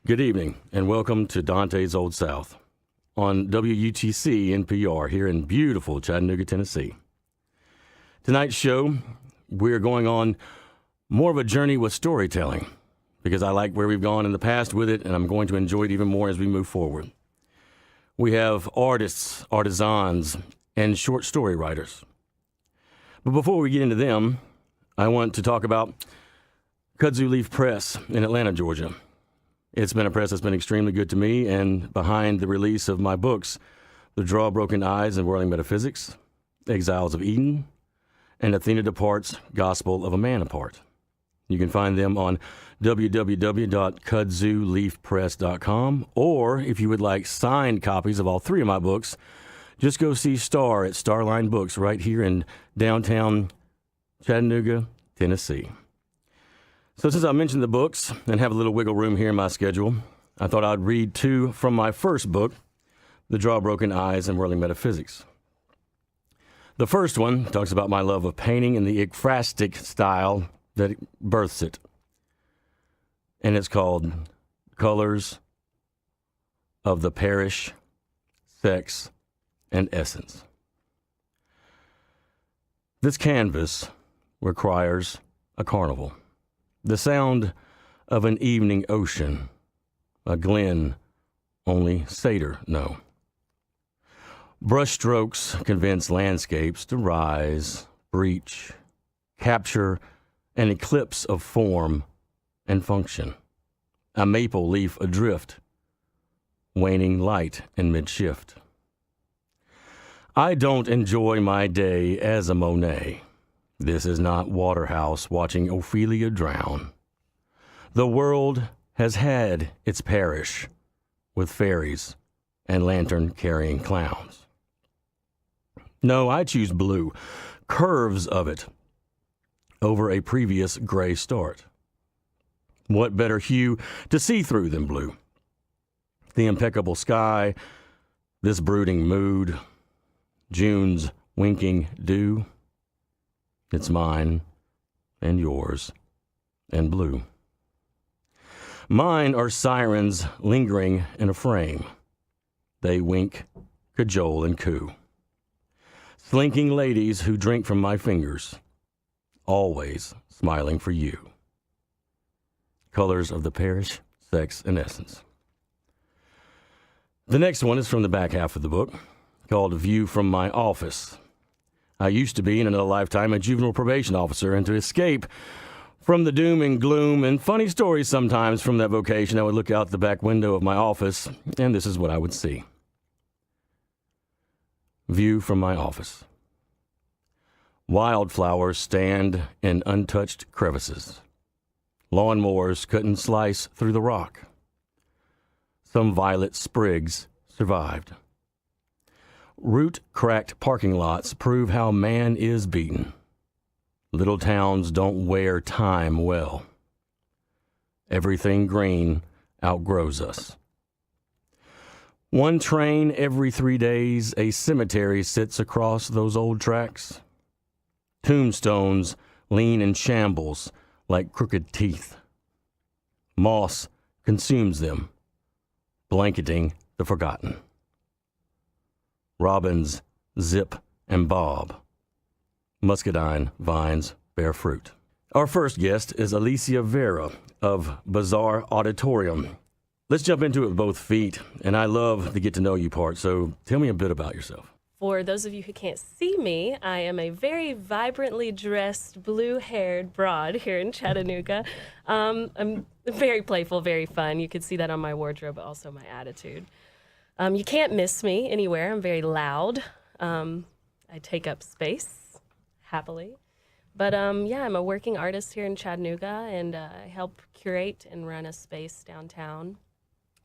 Good evening, and welcome to Dante's Old South on WUTC NPR here in beautiful Chattanooga, Tennessee. Tonight's show, we're going on more of a journey with storytelling because I like where we've gone in the past with it, and I'm going to enjoy it even more as we move forward. We have artists, artisans, and short story writers. But before we get into them, I want to talk about Kudzu Leaf Press in Atlanta, Georgia. It's been a press that's been extremely good to me, and behind the release of my books, The Draw Broken Eyes and Whirling Metaphysics, Exiles of Eden, and Athena Depart's Gospel of a Man Apart. You can find them on www.kudzuleafpress.com, or if you would like signed copies of all three of my books, just go see Star at Starline Books right here in downtown Chattanooga, Tennessee. So since I mentioned the books and have a little wiggle room here in my schedule, I thought I'd read two from my first book, The Draw Broken Eyes and Whirling Metaphysics. The first one talks about my love of painting in the ekphrastic style that births it. And it's called Colors of the Parish, Sex, and Essence. This canvas requires a carnival. The sound of an evening ocean, a glen only satyr know. Brushstrokes convince landscapes to rise, breach, capture an eclipse of form and function. A maple leaf adrift, waning light in mid-shift. I don't enjoy my day as a Monet. This is not Waterhouse watching Ophelia drown. The world has had its parish with fairies and lantern-carrying clowns. No, I choose blue, curves of it, over a previous gray start. What better hue to see through than blue? The impeccable sky, this brooding mood, June's winking dew. It's mine and yours and blue. Mine are sirens lingering in a frame. They wink, cajole, and coo. Slinking ladies who drink from my fingers, always smiling for you. Colors of the Parish, Sex, and Essence. The next one is from the back half of the book, called View from My Office. I used to be, in another lifetime, a juvenile probation officer, and to escape from the doom and gloom and funny stories sometimes from that vocation, I would look out the back window of my office, and this is what I would see. View from my office. Wildflowers stand in untouched crevices. Lawnmowers couldn't slice through the rock. Some violet sprigs survived. Root-cracked parking lots prove how man is beaten. Little towns don't wear time well. Everything green outgrows us. One train every 3 days, a cemetery sits across those old tracks. Tombstones lean in shambles like crooked teeth. Moss consumes them, blanketing the forgotten. Robins zip and bob. Muscadine vines bear fruit. Our first guest is Alysia Vera of Bazaar Auditorium. Let's jump into it with both feet, and I love the get to know you part, so tell me a bit about yourself. For those of you who can't see me, I am a very vibrantly dressed, blue-haired broad here in Chattanooga. I'm very playful, very fun. You can see that on my wardrobe, but also my attitude. You can't miss me anywhere. I'm very loud. I take up space, happily. But yeah, I'm a working artist here in Chattanooga, and I help curate and run a space downtown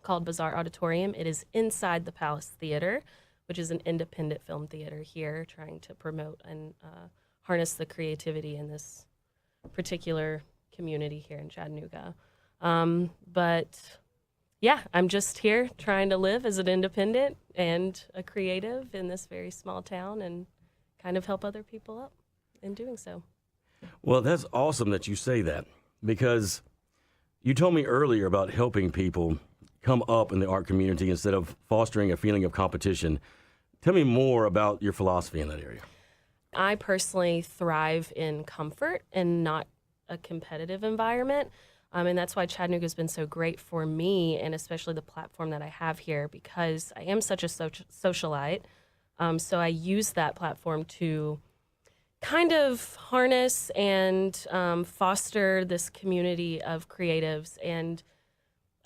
called Bazaar Auditorium. It is inside the Palace Theater, which is an independent film theater here, trying to promote and harness the creativity in this particular community here in Chattanooga. But yeah, I'm just here trying to live as an independent and a creative in this very small town and kind of help other people up in doing so. Well, that's awesome that you say that, because You told me earlier about helping people come up in the art community instead of fostering a feeling of competition. Tell me more about your philosophy in that area. I personally thrive in comfort and not a competitive environment. And that's why Chattanooga has been so great for me, and especially the platform that I have here, because I am such a socialite. So I use that platform to kind of harness and foster this community of creatives and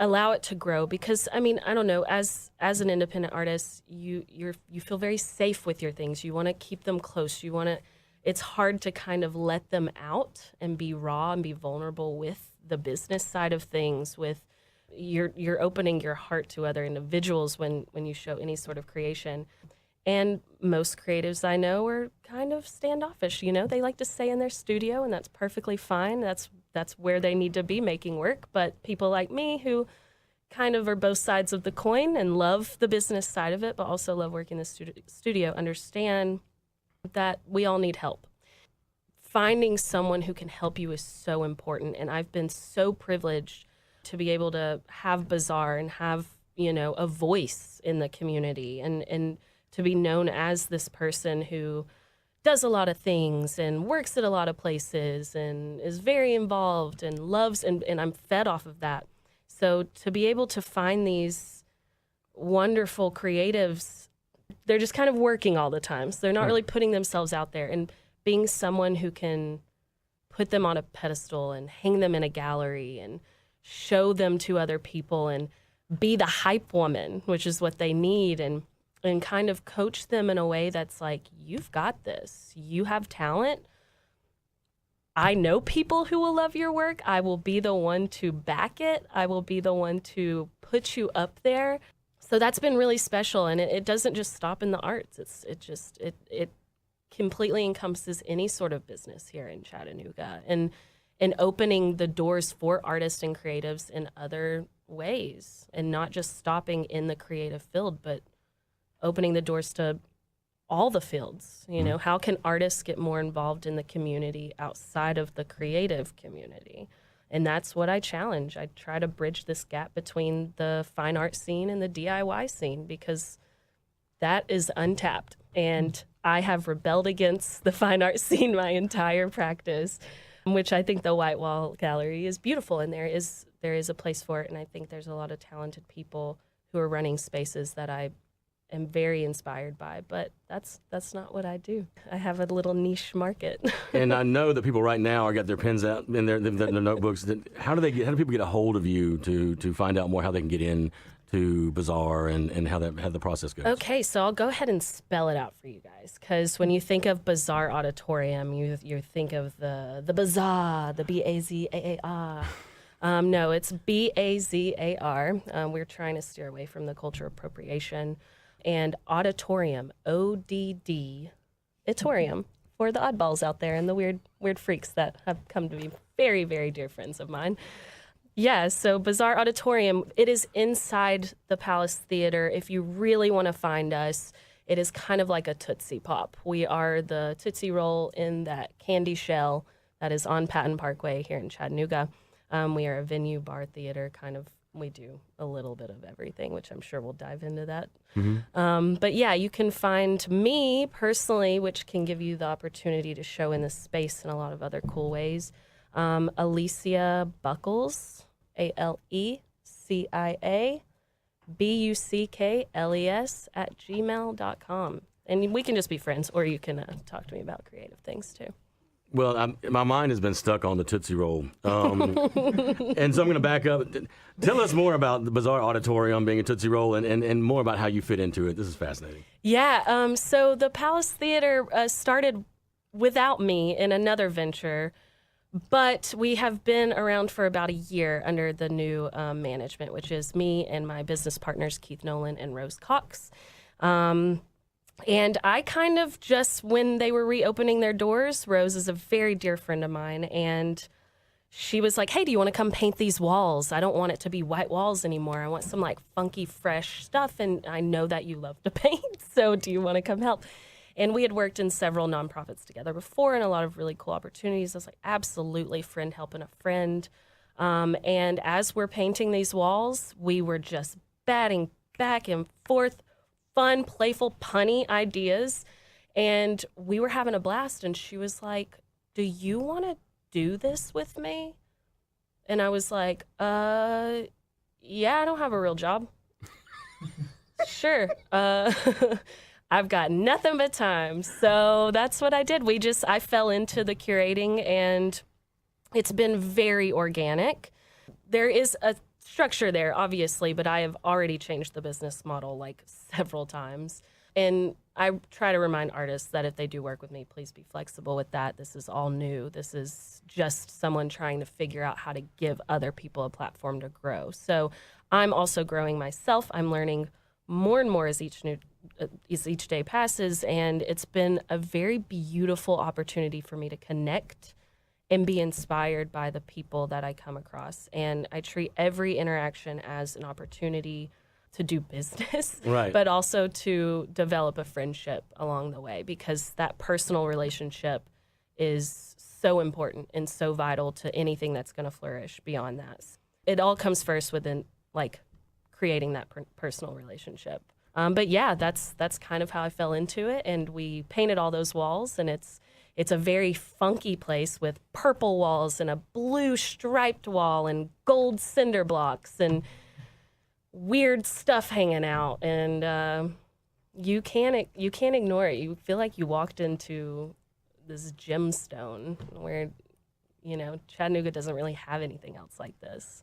allow it to grow. Because I mean, I don't know, as an independent artist, you feel very safe with your things. You want to keep them close. It's hard to kind of let them out and be raw and be vulnerable with the business side of things. With you're opening your heart to other individuals when you show any sort of creation. And most creatives I know are kind of standoffish. They like to stay in their studio, and that's perfectly fine. That's where they need to be making work. But people like me, who kind of are both sides of the coin and love the business side of it, but also love working in the studio, understand that we all need help. Finding someone who can help you is so important. And I've been so privileged to be able to have Bazaar and have, a voice in the community, and to be known as this person who does a lot of things and works at a lot of places and is very involved and loves, and I'm fed off of that. So to be able to find these wonderful creatives, they're just kind of working all the time. So they're not really putting themselves out there, and being someone who can put them on a pedestal and hang them in a gallery and show them to other people and be the hype woman, which is what they need, and kind of coach them in a way that's like, you've got this. You have talent. I know people who will love your work. I will be the one to back it. I will be the one to put you up there. So that's been really special, and it doesn't just stop in the arts. It completely encompasses any sort of business here in Chattanooga, and opening the doors for artists and creatives in other ways, and not just stopping in the creative field, but opening the doors to all the fields. How can artists get more involved in the community outside of the creative community? And that's what I challenge. I try to bridge this gap between the fine art scene and the DIY scene, because that is untapped. And I have rebelled against the fine art scene my entire practice, which I think the White Wall Gallery is beautiful, and there is a place for it. And I think there's a lot of talented people who are running spaces that I am very inspired by, but that's not what I do. I have a little niche market. And I know that people right now are got their pens out in their notebooks. How do people get a hold of you to find out more how they can get in to Bazaar and how the process goes? Okay, so I'll go ahead and spell it out for you guys, because when you think of Bazaar Auditorium, you think of the Bazaar, the Bazaar. No, it's Bazar. We're trying to steer away from the culture appropriation. And Auditorium, ODD, Auditorium, for the oddballs out there and the weird freaks that have come to be very, very dear friends of mine. Yeah, so Bazaar Auditorium, it is inside the Palace Theater. If you really want to find us, it is kind of like a Tootsie Pop. We are the Tootsie Roll in that candy shell that is on Patton Parkway here in Chattanooga. We are a venue, bar, theater, kind of. We do a little bit of everything, which I'm sure we'll dive into that. Mm-hmm. But yeah, you can find me personally, which can give you the opportunity to show in this space in a lot of other cool ways. Alysia Buckles, ALECIA BUCKLES @gmail.com. And we can just be friends, or you can talk to me about creative things too. Well, my mind has been stuck on the Tootsie Roll. And so I'm going to back up. Tell us more about the Bazaar Auditorium being a Tootsie Roll, and more about how you fit into it. This is fascinating. Yeah, so the Palace Theater started without me in another venture, but we have been around for about a year under the new management, which is me and my business partners, Keith Nolan and Rose Cox. And I kind of just, when they were reopening their doors, Rose is a very dear friend of mine, and she was like, hey, do you want to come paint these walls? I don't want it to be white walls anymore. I want some like funky, fresh stuff, and I know that you love to paint, so do you want to come help? And we had worked in several nonprofits together before and a lot of really cool opportunities. I was like, absolutely, friend helping a friend. And as we're painting these walls, we were just batting back and forth, fun, playful, punny ideas. And we were having a blast. And she was like, do you want to do this with me? And I was like, yeah, I don't have a real job. Sure. I've got nothing but time. So that's what I did. I fell into the curating, and it's been very organic. There is a structure there, obviously, but I have already changed the business model like several times. And I try to remind artists that if they do work with me, please be flexible with that. This is all new. This is just someone trying to figure out how to give other people a platform to grow. So I'm also growing myself. I'm learning more and more as each day passes, and it's been a very beautiful opportunity for me to connect and be inspired by the people that I come across. And I treat every interaction as an opportunity to do business, right, but also to develop a friendship along the way, because that personal relationship is so important and so vital to anything that's going to flourish beyond that. It all comes first within, like, creating that personal relationship. But yeah, that's kind of how I fell into it. And we painted all those walls, and it's a very funky place with purple walls and a blue striped wall and gold cinder blocks and weird stuff hanging out. And you can't ignore it. You feel like you walked into this gemstone where, Chattanooga doesn't really have anything else like this.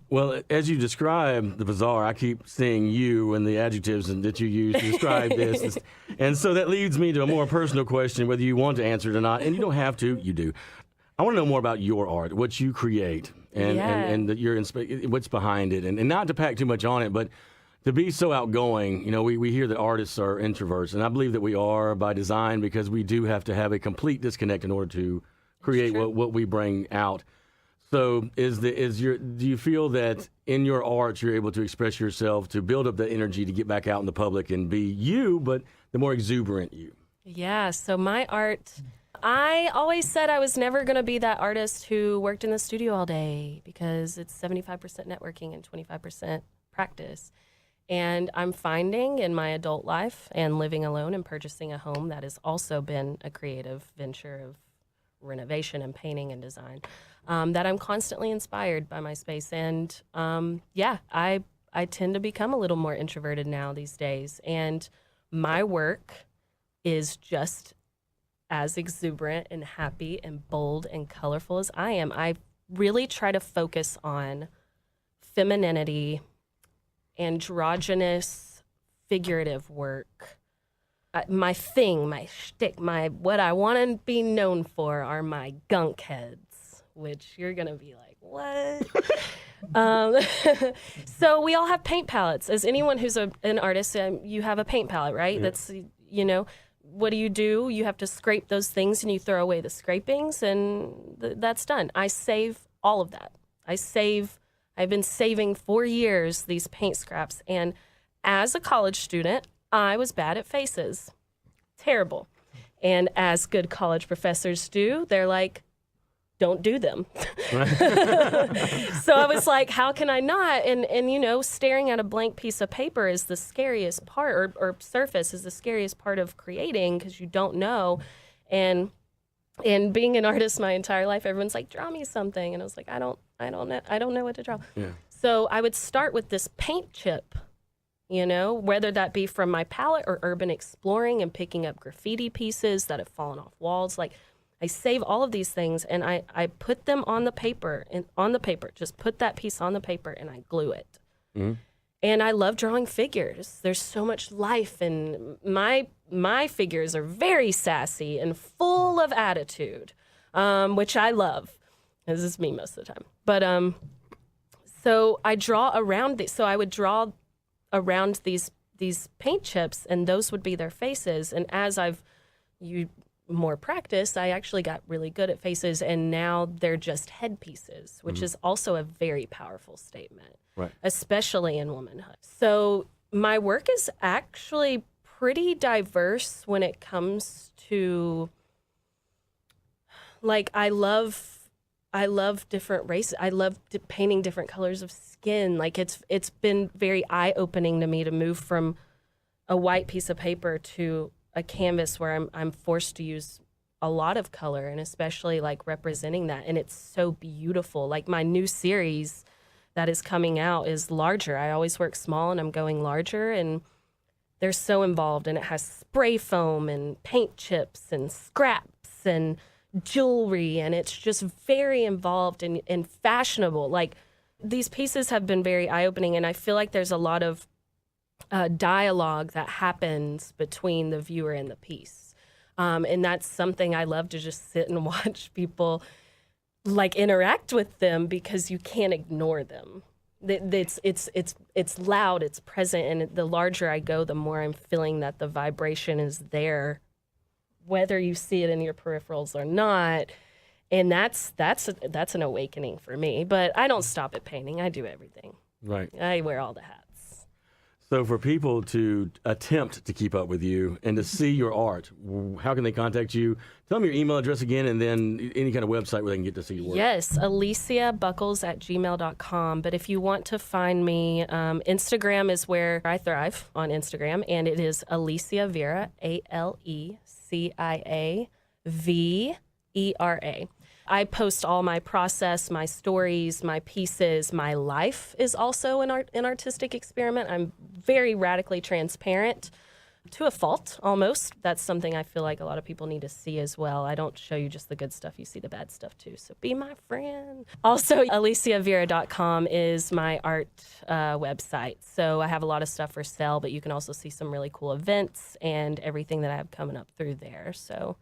Well, as you describe the bazaar, I keep seeing you and the adjectives that you use to describe this. And so that leads me to a more personal question, whether you want to answer it or not. And you don't have to, you do. I want to know more about your art, what you create, and what's behind it. And not to pack too much on it, but to be so outgoing. We hear that artists are introverts, and I believe that we are by design, because we do have to have a complete disconnect in order to create what we bring out. So do you feel that in your art you're able to express yourself, to build up that energy to get back out in the public and be you, but the more exuberant you? Yeah, so my art, I always said I was never going to be that artist who worked in the studio all day, because it's 75% networking and 25% practice. And I'm finding in my adult life and living alone and purchasing a home that has also been a creative venture of renovation and painting and design, that I'm constantly inspired by my space. And I tend to become a little more introverted now these days. And my work is just as exuberant and happy and bold and colorful as I am. I really try to focus on femininity, androgynous, figurative work. My thing, my shtick, what I want to be known for are my gunk heads, which you're going to be like, what? So we all have paint palettes. As anyone who's an artist, you have a paint palette, right? Yeah. That's, what do? You have to scrape those things, and you throw away the scrapings, and that's done. I save all of that. I've been saving for years these paint scraps. And as a college student, I was bad at faces. Terrible. And as good college professors do, they're like, don't do them. So I was like, how can I not? And staring at a blank piece of paper is the scariest part, or surface is the scariest part of creating, because you don't know. And being an artist my entire life, everyone's like, draw me something. And I was like, I don't know what to draw. Yeah. So I would start with this paint chip, whether that be from my palette or urban exploring and picking up graffiti pieces that have fallen off walls. Like, I save all of these things, and I put them on the paper, just put that piece on the paper, and I glue it. Mm-hmm. And I love drawing figures. There's so much life, and my figures are very sassy and full of attitude, which I love. This is me most of the time. But so I draw around these. So I would draw around these paint chips, and those would be their faces. And as more practice, I actually got really good at faces, and now they're just headpieces, which is also a very powerful statement, right, especially in womanhood. So my work is actually pretty diverse when it comes to, like, I love I love different races. I love painting different colors of skin. Like it's been very eye-opening to me to move from a white piece of paper to a canvas where I'm forced to use a lot of color, and especially like representing that. And it's so beautiful. Like my new series that is coming out is larger. I always work small and I'm going larger, and they're so involved, and it has spray foam and paint chips and scraps and jewelry, and it's just very involved and fashionable. Like these pieces have been very eye-opening, and I feel like there's a lot of dialogue that happens between the viewer and the piece. And that's something I love to just sit and watch people like interact with them, because you can't ignore them. It's loud, it's present, and the larger I go, the more I'm feeling that the vibration is there, whether you see it in your peripherals or not. And that's an awakening for me. But I don't stop at painting. I do everything. Right. I wear all the hats. So for people to attempt to keep up with you and to see your art, how can they contact you? Tell them your email address again, and then any kind of website where they can get to see your work. Yes, AlysiaBuckles@gmail.com. But if you want to find me, Instagram is where I thrive, on Instagram, and it is Alysia Vera, ALECIAVERA. I post all my process, my stories, my pieces. My life is also an artistic experiment. I'm very radically transparent, to a fault, almost. That's something I feel like a lot of people need to see as well. I don't show you just the good stuff. You see the bad stuff, too. So be my friend. Also, AlysiaVera.com is my art website. So I have a lot of stuff for sale, but you can also see some really cool events and everything that I have coming up through there. So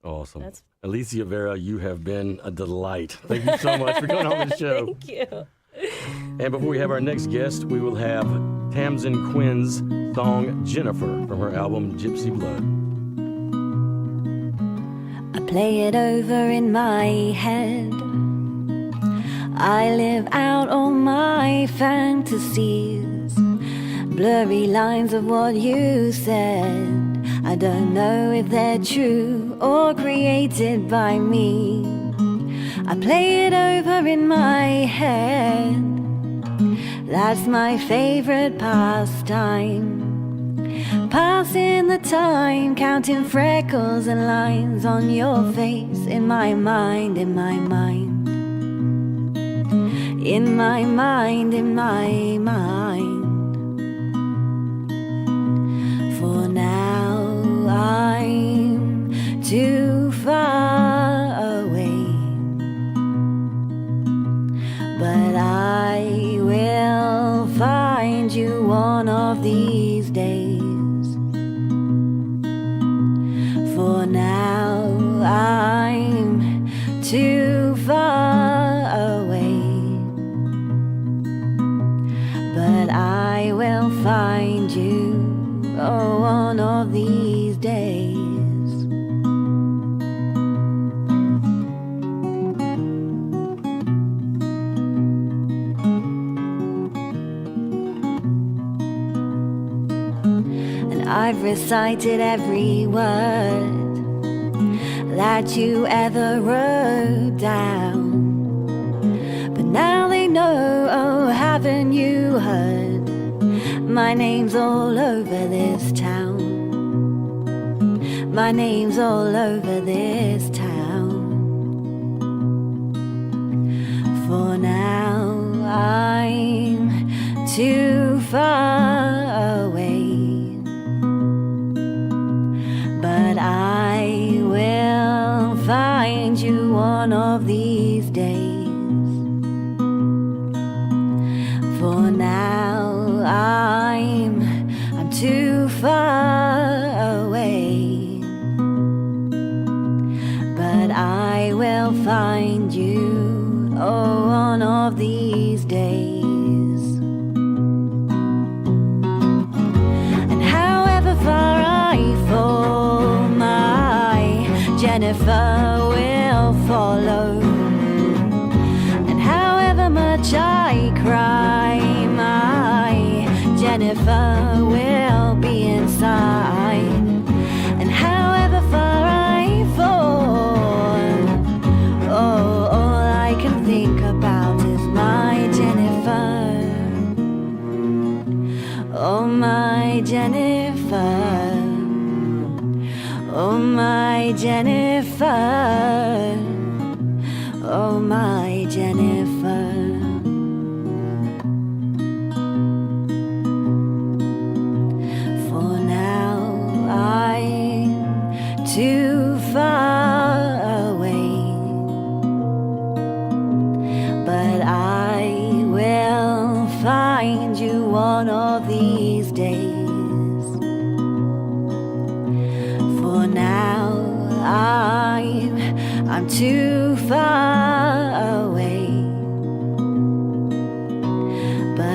awesome. Alysia Vera, you have been a delight. Thank you so much for coming on the show. Thank you. And before we have our next guest, we will have Tamsin Quinn's song Jennifer from her album Gypsy Blood. I play it over in my head. I live out all my fantasies, blurry lines of what you said. I don't know if they're true or created by me. I play it over in my head. That's my favorite pastime. Passing the time, counting freckles and lines on your face. In my mind, in my mind. In my mind, in my mind. For now I'm too far away, but I will find you one of these days. For now I'm too far away, but I will find you one of these days. And I've recited every word that you ever wrote down, but now they know, oh, haven't you heard? My name's all over this town. My name's all over this town. For now I'm too far away, but I will find you one of these days. For now I'm too far away, but I will find you one of these days. And however far I fall, my Jennifer will follow. And however much I cry, my Jennifer will be inside. And however far I fall, all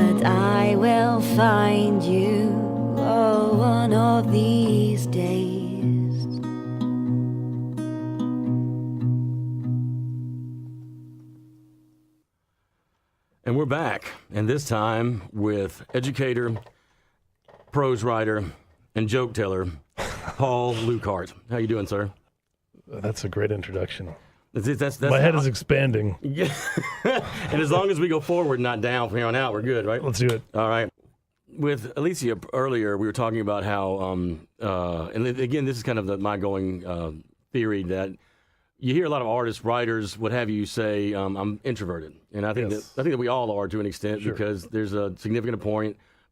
but I will find you, oh, one of these days. And we're back, and this time with educator, prose writer, and joke teller, Paul Lucart. How you doing, sir? That's a great introduction. That's My head is expanding. Yeah. And as long as we go forward, not down from here on out, we're good, right? Let's do it. All right. With Alysia earlier, we were talking about how, and again, this is kind of my going theory that you hear a lot of artists, writers, what have you, say, I'm introverted. And I think, Yes. that we all are to an extent, Sure. because there's a significant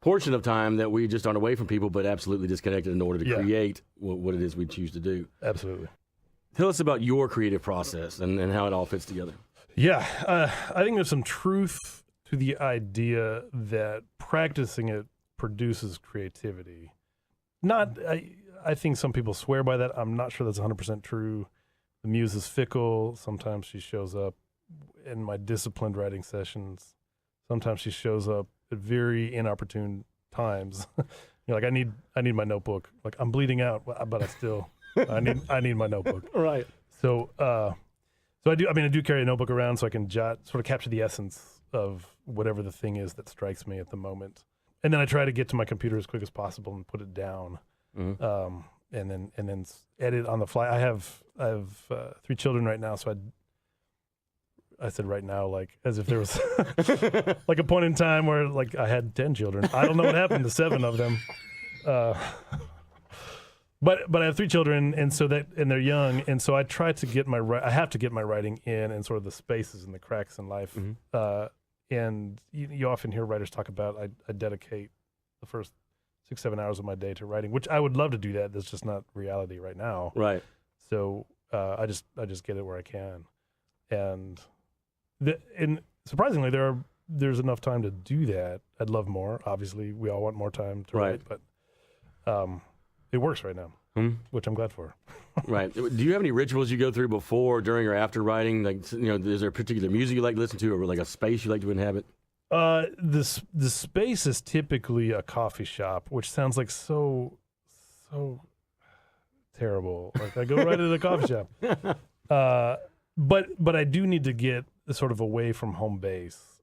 portion of time that we just aren't away from people, but absolutely disconnected in order to Yeah. create what it is we choose to do. Absolutely. Tell us about your creative process and how it all fits together. Yeah, I think there's some truth to the idea that practicing it produces creativity. I think some people swear by that. I'm not sure that's 100% true. The Muse is fickle. Sometimes she shows up in my disciplined writing sessions. Sometimes she shows up at very inopportune times. Like I need my notebook. Like I'm bleeding out, but I need my notebook. Right. So I do carry a notebook around so I can sort of capture the essence of whatever the thing is that strikes me at the moment. And then I try to get to my computer as quick as possible and put it down. Mm-hmm. And then edit on the fly. I have 3 children right now, so I said right now, like as if there was like a point in time where like I had 10 children. I don't know what happened to 7 of them. But I have 3 children, and they're young, and so I try to I have to get my writing in sort of the spaces and the cracks in life. Mm-hmm. And you often hear writers talk about I dedicate the first 6-7 hours of my day to writing, which I would love to do that. That's just not reality right now. Right. So I just get it where I can, and surprisingly there's enough time to do that. I'd love more. Obviously, we all want more time to write, but it works right now, which I'm glad for. Right. Do you have any rituals you go through before, during, or after writing? Like, is there a particular music you like to listen to, or like a space you like to inhabit? The space is typically a coffee shop, which sounds like so terrible. Like I go right to the coffee shop. But I do need to get sort of away from home base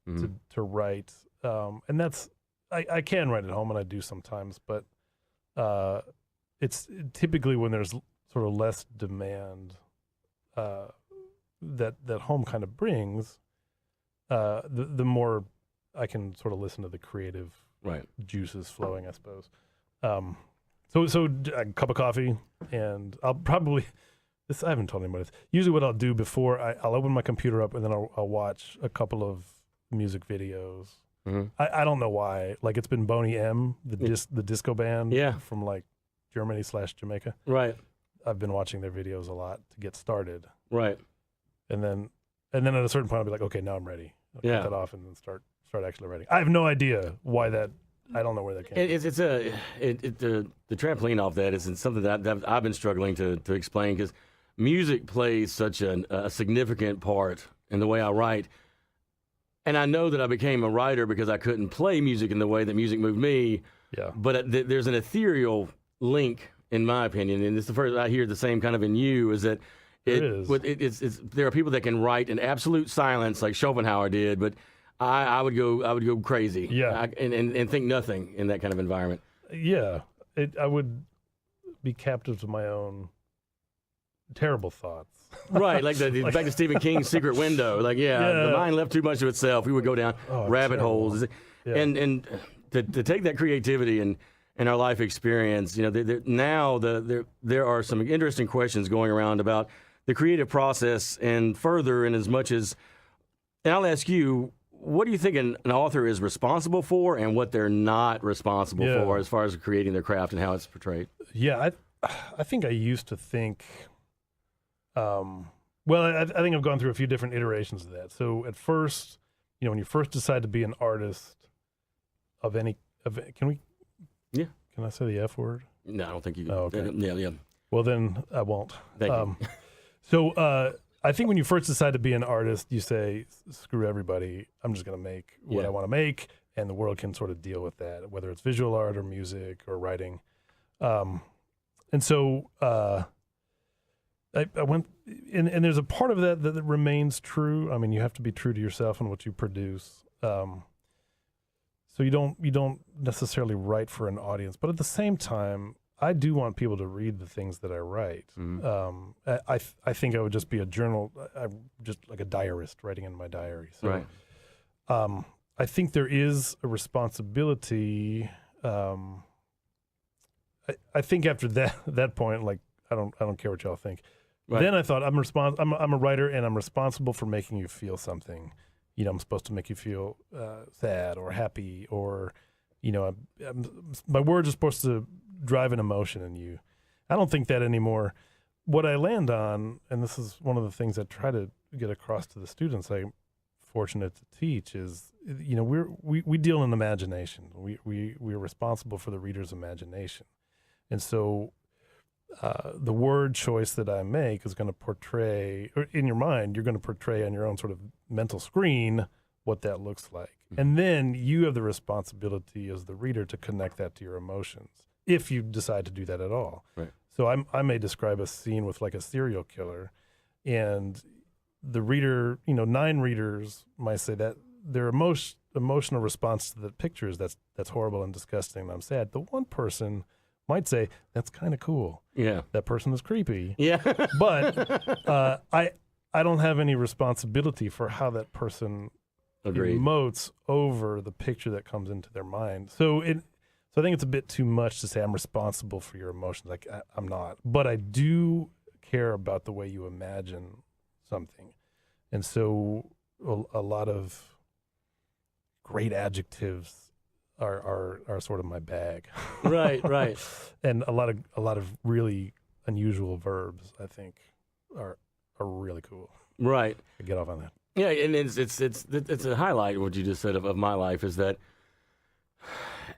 to write. And that's I can write at home, and I do sometimes, but it's typically when there's sort of less demand that home kind of brings, the more I can sort of listen to the creative juices flowing, I suppose. So a cup of coffee, and I'll probably I haven't told anybody this. Usually, what I'll do before I'll open my computer up, and then I'll watch a couple of music videos. Mm-hmm. I don't know why. Like it's been Boney M, the disco band, from like Germany/Jamaica. Right. I've been watching their videos a lot to get started. Right. And then at a certain point, I'll be like, okay, now I'm ready. I'll cut that off and then start actually writing. I have no idea why that. I don't know where that came from. The trampoline off that is something that I've been struggling to explain, because music plays such a significant part in the way I write. And I know that I became a writer because I couldn't play music in the way that music moved me. Yeah. But there's an ethereal link, in my opinion, and it's the first I hear the same kind of in you, is that there are people that can write in absolute silence like Schopenhauer did, but I would go crazy. Yeah. And think nothing in that kind of environment. Yeah. I would be captive to my own terrible thoughts. Right, like back to Stephen King's Secret Window. Like, the mind left too much to itself. We would go down rabbit holes. Yeah. And to take that creativity and our life experience, there are some interesting questions going around about the creative process, and further, and as much as, and I'll ask you, what do you think an author is responsible for, and what they're not responsible for as far as creating their craft and how it's portrayed? Yeah, I think I used to think. I think I've gone through a few different iterations of that. So at first, when you first decide to be an artist can I say the F word? No, I don't think you can. Oh, okay. Yeah. Well, then I won't. Thank you. So I think when you first decide to be an artist, you say, screw everybody. I'm just going to make what I want to make. and the world can sort of deal with that, whether it's visual art or music or writing. And so I went, and there's a part of that that remains true. I mean, you have to be true to yourself and what you produce. So you don't necessarily write for an audience, but at the same time, I do want people to read the things that I write. I think I would just be a journal, just like a diarist writing in my diary. So, right. I think there is a responsibility. I think after that point, like I don't care what y'all think. Right. Then I thought I'm a writer and I'm responsible for making you feel something. I'm supposed to make you feel sad or happy, or my words are supposed to drive an emotion in you. I don't think that anymore. What I land on, and this is one of the things I try to get across to the students I'm fortunate to teach, is we deal in imagination. We're responsible for the reader's imagination, and so the word choice that I make is going to portray, or in your mind, you're going to portray on your own sort of mental screen what that looks like. Mm-hmm. And then you have the responsibility as the reader to connect that to your emotions, if you decide to do that at all. Right. So I may describe a scene with like a serial killer, and the reader, 9 readers might say that their emotional response to the picture is that's horrible and disgusting and I'm sad. The one person might say, that's kind of cool. Yeah. That person is creepy. Yeah. But I don't have any responsibility for how that person Agreed. emotes over the picture that comes into their mind. So I think it's a bit too much to say I'm responsible for your emotions. Like I'm not. But I do care about the way you imagine something. And so a lot of great adjectives are sort of my bag. Right. And a lot of really unusual verbs, I think, are really cool. Right. I get off on that. Yeah, and it's a highlight of what you just said of my life, is that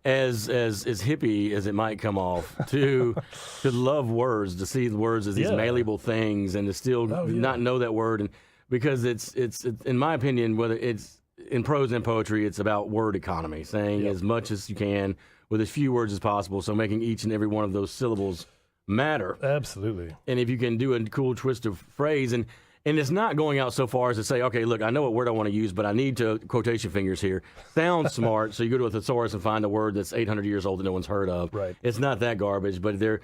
as hippie as it might come off, to love words, to see the words as these malleable things, and to still not know that word, and because it's in my opinion, whether it's in prose and poetry, it's about word economy, saying as much as you can with as few words as possible, so making each and every one of those syllables matter. Absolutely. And if you can do a cool twist of phrase, and it's not going out so far as to say, okay, look, I know what word I want to use, but I need to quotation fingers here. Sounds smart, so you go to a thesaurus and find a word that's 800 years old that no one's heard of. Right. It's not that garbage, but there's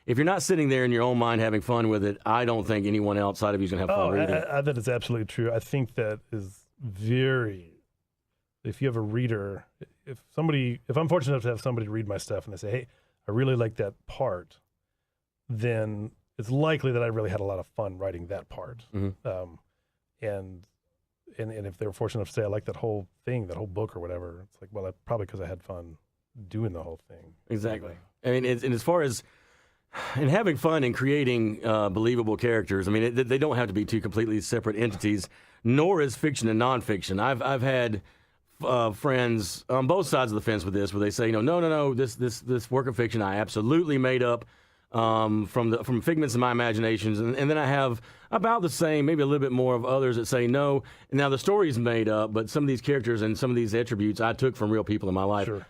if you're not sitting there in your own mind having fun with it, I don't think anyone outside of you is going to have fun reading it. I that is absolutely true. I think that is if you have a reader, if I'm fortunate enough to have somebody read my stuff and they say, hey, I really like that part, then it's likely that I really had a lot of fun writing that part. Mm-hmm. And if they were fortunate enough to say, I like that whole thing, that whole book or whatever, it's like, well, that's probably because I had fun doing the whole thing. Exactly. I mean, and as far as and having fun and creating believable characters, I mean, they don't have to be two completely separate entities, nor is fiction and nonfiction. I've had friends on both sides of the fence with this, where they say, no, this work of fiction I absolutely made up from figments of my imaginations, and then I have about the same, maybe a little bit more of others that say no. Now the story's made up, but some of these characters and some of these attributes I took from real people in my life. Sure.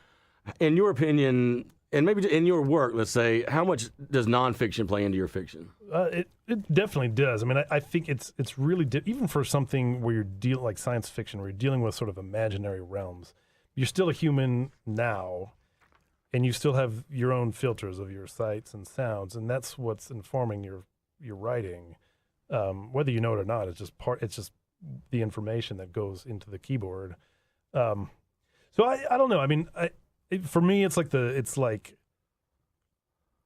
In your opinion, and maybe in your work, let's say, how much does nonfiction play into your fiction? It definitely does. I mean, I think it's really even for something where you're dealing like science fiction, where you're dealing with sort of imaginary realms. You're still a human now, and you still have your own filters of your sights and sounds, and that's what's informing your writing. Whether you know it or not, it's just the information that goes into the keyboard. So I don't know. I mean, for me, it's like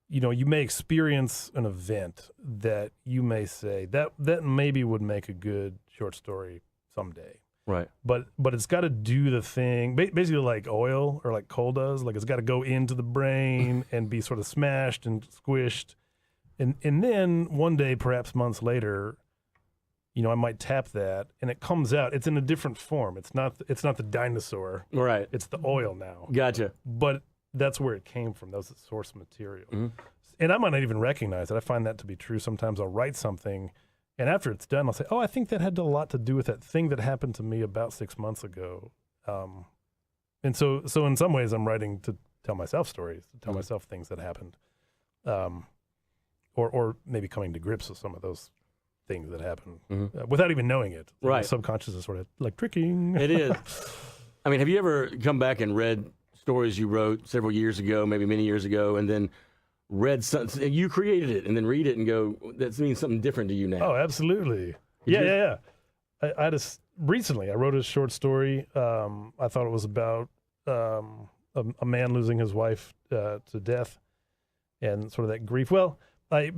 you may experience an event that you may say that maybe would make a good short story someday. Right. But it's got to do the thing, basically like oil or like coal does. Like it's got to go into the brain and be sort of smashed and squished. And then one day, perhaps months later, I might tap that and it comes out. It's in a different form. It's not the dinosaur. Right. It's the oil now. Gotcha. But that's where it came from. That was the source material. Mm-hmm. And I might not even recognize it. I find that to be true. Sometimes I'll write something And after it's done, I'll say, oh, I think that had a lot to do with that thing that happened to me about 6 months ago. And so in some ways, I'm writing to tell myself stories, to tell myself things that happened, or maybe coming to grips with some of those things that happened without even knowing it. Right. The subconscious is sort of like tricking. It is. I mean, have you ever come back and read stories you wrote several years ago, maybe many years ago, and then read something, you created it, and then read it and go, that means something different to you now? Oh, absolutely. Yeah. I just recently I wrote a short story. I thought it was about a man losing his wife to death and sort of that grief. Well,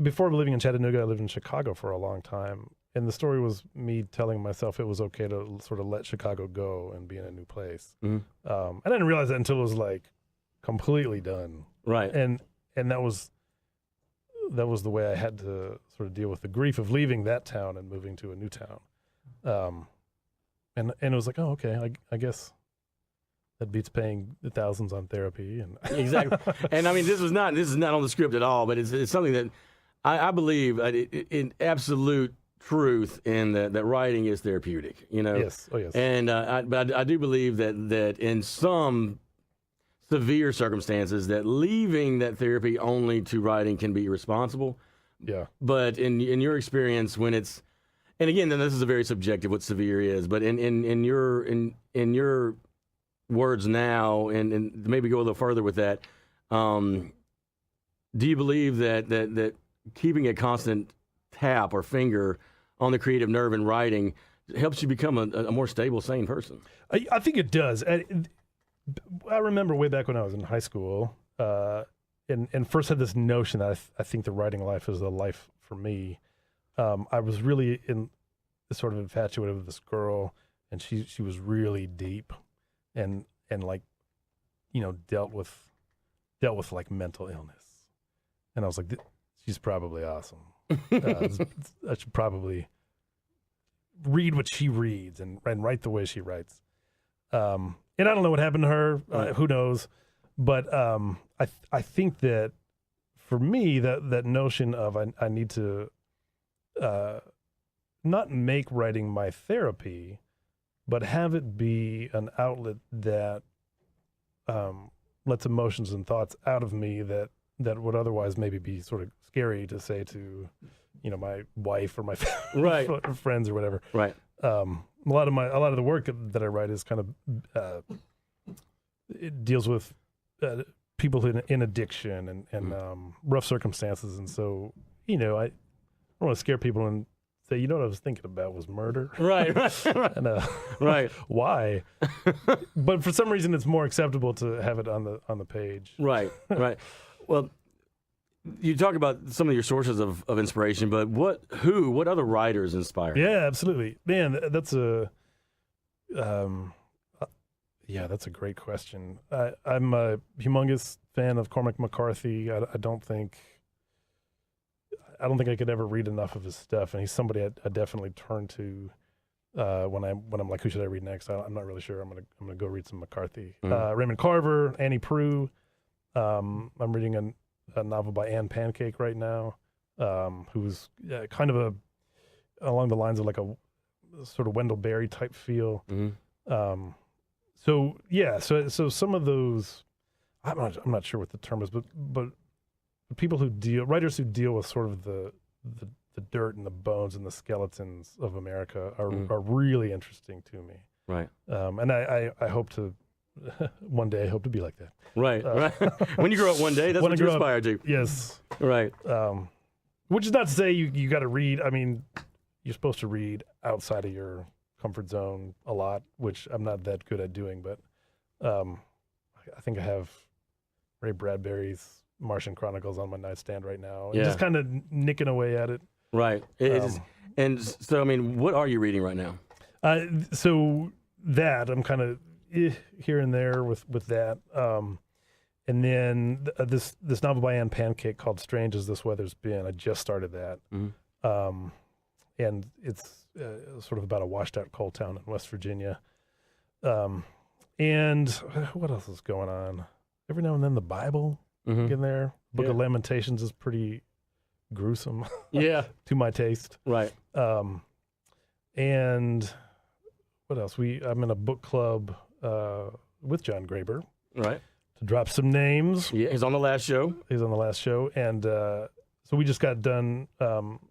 before living in Chattanooga, I lived in Chicago for a long time. And the story was me telling myself it was okay to sort of let Chicago go and be in a new place. I didn't realize that until it was like completely done. Right. And that was the way I had to sort of deal with the grief of leaving that town and moving to a new town. And it was like, oh, okay, I guess that beats paying the thousands on therapy. And Exactly. And I mean, this is not on the script at all, but it's something that I believe in absolute truth in that writing is therapeutic, you know? Yes. Oh, yes. And but I do believe that in some severe circumstances that leaving that therapy only to writing can be irresponsible. Yeah. But in your experience, when it's, and again, then this is a very subjective what severe is, but in your words now, and maybe go a little further with that, do you believe that keeping a constant tap or finger on the creative nerve in writing helps you become a more stable, sane person? I think it does. I remember way back when I was in high school, and first had this notion that I think the writing life is the life for me. I was really sort of infatuated with this girl, and she was really deep, and like, you know, dealt with like mental illness, and I was like, she's probably awesome. I should probably read what she reads and write the way she writes. And I don't know what happened to her. Who knows? But I think that for me, that notion of I need to not make writing my therapy, but have it be an outlet that lets emotions and thoughts out of me that would otherwise maybe be sort of scary to say to, you know, my wife or my friends or whatever. Right. A lot of the work that I write is kind of it deals with people in addiction and rough circumstances, and so, you know, I don't want to scare people and say, you know, what I was thinking about was murder. Right. And, Right. Why? But for some reason, it's more acceptable to have it on the page. Right. Well, you talk about some of your sources of inspiration, but what other writers inspire you? Yeah, absolutely, man. That's a great question. I'm a humongous fan of Cormac McCarthy. I don't think I could ever read enough of his stuff, and he's somebody I definitely turn to when I'm like, who should I read next? I'm not really sure. I'm gonna go read some McCarthy. Raymond Carver, Annie Proulx. I'm reading a novel by Anne Pancake right now, who's kind of along the lines of like a sort of Wendell Berry type feel. So some of those, I'm not sure what the term is, but people writers who deal with sort of the dirt and the bones and the skeletons of America are really interesting to me. Right. And I hope to one day I hope to be like that. Right. When you grow up one day, that's what you aspire to. Yes. Right. Which is not to say you got to read. I mean, you're supposed to read outside of your comfort zone a lot, which I'm not that good at doing. But I think I have Ray Bradbury's Martian Chronicles on my nightstand right now. Yeah. Just kind of nicking away at it. Right. And so, I mean, what are you reading right now? So that I'm kind of here and there with that. And then this novel by Anne Pancake called Strange as This Weather's Been. I just started that. And it's sort of about a washed out coal town in West Virginia. And what else is going on? Every now and then the Bible in there. Book of Lamentations is pretty gruesome. Yeah. To my taste. Right. And what else? I'm in a book club with John Graber. Right. To drop some names. Yeah, he's on the last show. And so we just got done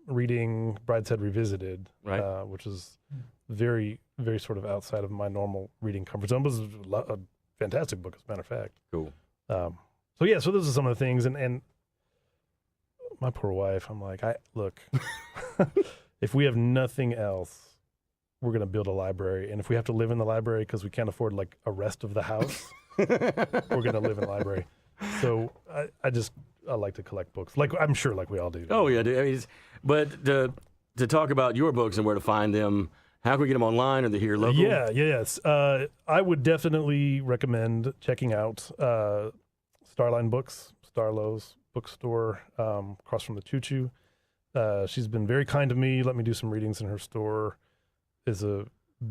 reading Brideshead Revisited, right. Which is very, very sort of outside of my normal reading comfort zone. It was a fantastic book, as a matter of fact. Cool. So those are some of the things. And my poor wife, I'm like, look, if we have nothing else, we're going to build a library. And if we have to live in the library because we can't afford like a rest of the house, we're going to live in the library. So I like to collect books. Like, I'm sure like we all do. Oh, yeah. I mean, but to talk about your books and where to find them, how can we get them online? Are they here local? Yes. I would definitely recommend checking out Starline Books, Starlo's bookstore, across from the Choo Choo. She's been very kind to me, let me do some readings in her store, is a